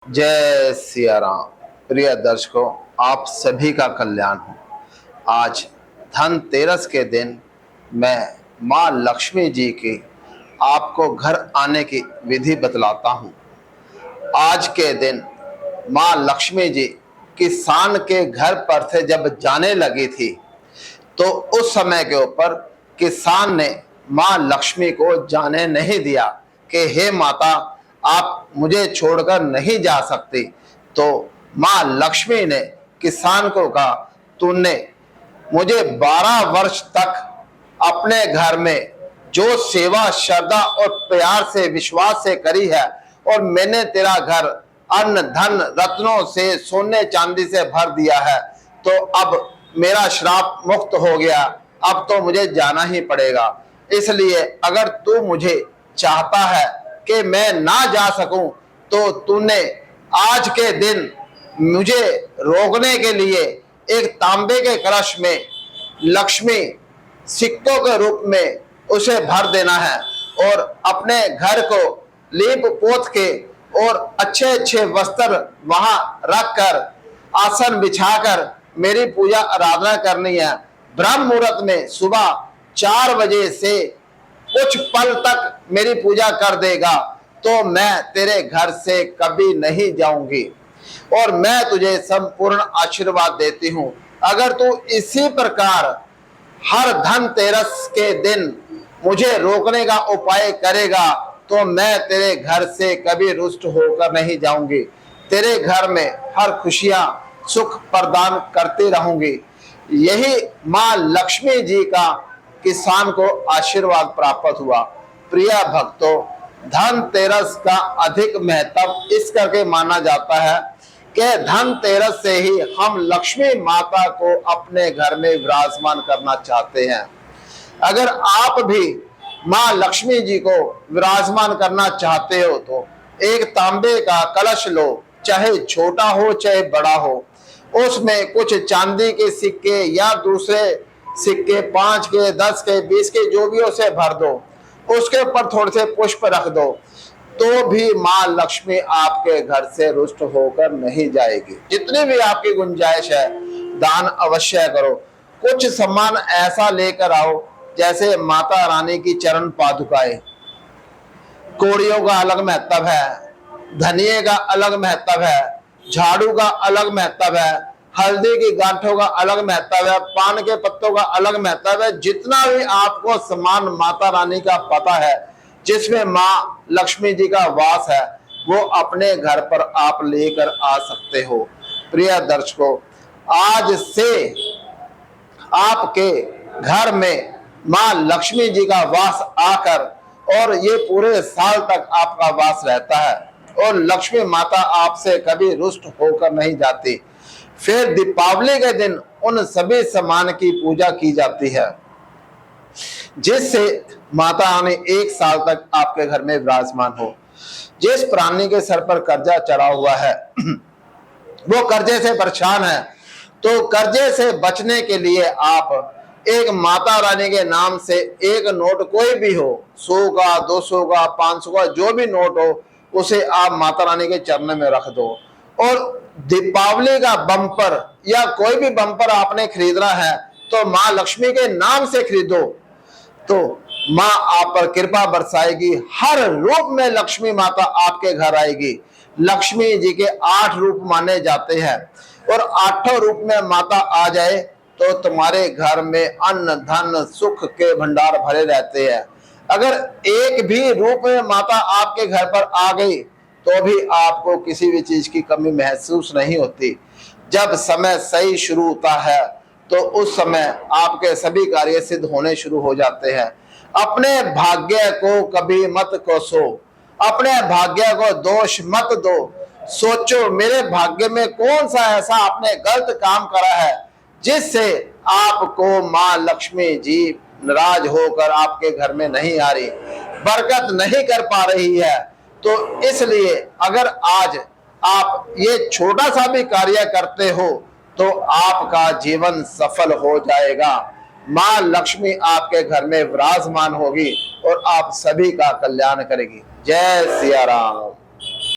जय सिया राम। प्रिय दर्शकों, आप सभी का कल्याण हो। आज धनतेरस के दिन मैं माँ लक्ष्मी जी की आपको घर आने की विधि बतलाता हूँ। आज के दिन माँ लक्ष्मी जी किसान के घर पर से जब जाने लगी थी, तो उस समय के ऊपर किसान ने माँ लक्ष्मी को जाने नहीं दिया कि हे माता, आप मुझे छोड़कर नहीं जा सकती। तो माँ लक्ष्मी ने किसान को कहा, तूने मुझे 12 वर्ष तक अपने घर में जो सेवा श्रद्धा और प्यार से विश्वास से करी है, और मैंने तेरा घर अन्न धन रत्नों से सोने चांदी से भर दिया है, तो अब मेरा श्राप मुक्त हो गया, अब तो मुझे जाना ही पड़ेगा। इसलिए अगर तू मुझे चाहता है कि मैं ना जा सकूं, तो तूने आज के दिन मुझे रोकने के लिए एक तांबे के कलश में लक्ष्मी सिक्कों के रूप में उसे भर देना है, और अपने घर को लीप पोत के और अच्छे अच्छे वस्त्र वहां रखकर आसन बिछाकर मेरी पूजा आराधना करनी है। ब्रह्म मुहूर्त में सुबह 4 बजे से कुछ पल तक मेरी पूजा कर देगा तो मैं तेरे घर से कभी नहीं जाऊंगी, और मैं तुझे संपूर्ण आशीर्वाद देती हूं। अगर तू इसी प्रकार हर धनतेरस के दिन मुझे रोकने का उपाय करेगा तो मैं तेरे घर से कभी रुष्ट होकर नहीं जाऊंगी, तेरे घर में हर खुशियां सुख प्रदान करती रहूंगी। यही माँ लक्ष्मी जी का किसान को आशीर्वाद प्राप्त हुआ। प्रिय भक्तों, धनतेरस का अधिक महत्व इस करके माना जाता है कि धनतेरस से ही हम लक्ष्मी माता को अपने घर में विराजमान करना चाहते हैं। अगर आप भी माँ लक्ष्मी जी को विराजमान करना चाहते हो तो एक तांबे का कलश लो, चाहे छोटा हो चाहे बड़ा हो, उसमें कुछ चांदी के सिक्के या दूसरे सिक्के 5 के 10 के 20 के जो भी उसे भर दो, उसके ऊपर थोड़े से पुष्प रख दो, तो भी माँ लक्ष्मी आपके घर से रुष्ट होकर नहीं जाएगी। जितनी भी आपकी गुंजाइश है, दान अवश्य करो। कुछ सम्मान ऐसा लेकर आओ जैसे माता रानी की चरण पादुकाएं। कोड़ियों का अलग महत्व है, धनिये का अलग महत्व है, झाड़ू का अलग महत्व है, हल्दी की गांठों का अलग महत्व है, पान के पत्तों का अलग महत्व है। जितना भी आपको सम्मान माता रानी का पता है, जिसमें माँ लक्ष्मी जी का वास है, वो अपने घर पर आप लेकर आ सकते हो। प्रिय दर्शकों, आज से आपके घर में माँ लक्ष्मी जी का वास आकर, और ये पूरे साल तक आपका वास रहता है, और लक्ष्मी माता आपसे कभी रुष्ट होकर नहीं जाती। फिर दीपावली के दिन उन सभी सामान की पूजा की जाती है जिससे माता रानी 1 साल तक आपके घर में विराजमान हो। जिस प्राणी के सर पर कर्जा चढ़ा हुआ है वो कर्जे से परेशान है, तो कर्जे से बचने के लिए आप एक माता रानी के नाम से एक नोट, कोई भी हो, 100 का 200 का 500 का जो भी नोट हो, उसे आप माता रानी के चरणों में रख दो। और दीपावली का बम्पर या कोई भी बम्पर आपने खरीदना है तो माँ लक्ष्मी के नाम से खरीदो, तो माँ आप पर कृपा बरसाएगी। हर रूप में लक्ष्मी माता आपके घर आएगी। लक्ष्मी जी के 8 रूप माने जाते हैं, और 8 रूप में माता आ जाए तो तुम्हारे घर में अन्न धन सुख के भंडार भरे रहते हैं। अगर एक भी रूप में माता आपके घर पर आ गई तो भी आपको किसी भी चीज की कमी महसूस नहीं होती। जब समय सही शुरू होता है तो उस समय आपके सभी कार्य सिद्ध होने शुरू हो जाते हैं। अपने भाग्य को कभी मत कोसो, अपने भाग्य को दोष मत दो। सोचो मेरे भाग्य में कौन सा ऐसा आपने गलत काम करा है जिससे आपको माँ लक्ष्मी जी नाराज होकर आपके घर में नहीं आ रही, बरकत नहीं कर पा रही है। तो इसलिए अगर आज आप ये छोटा सा भी कार्य करते हो तो आपका जीवन सफल हो जाएगा। माँ लक्ष्मी आपके घर में विराजमान होगी और आप सभी का कल्याण करेगी। जय सिया राम।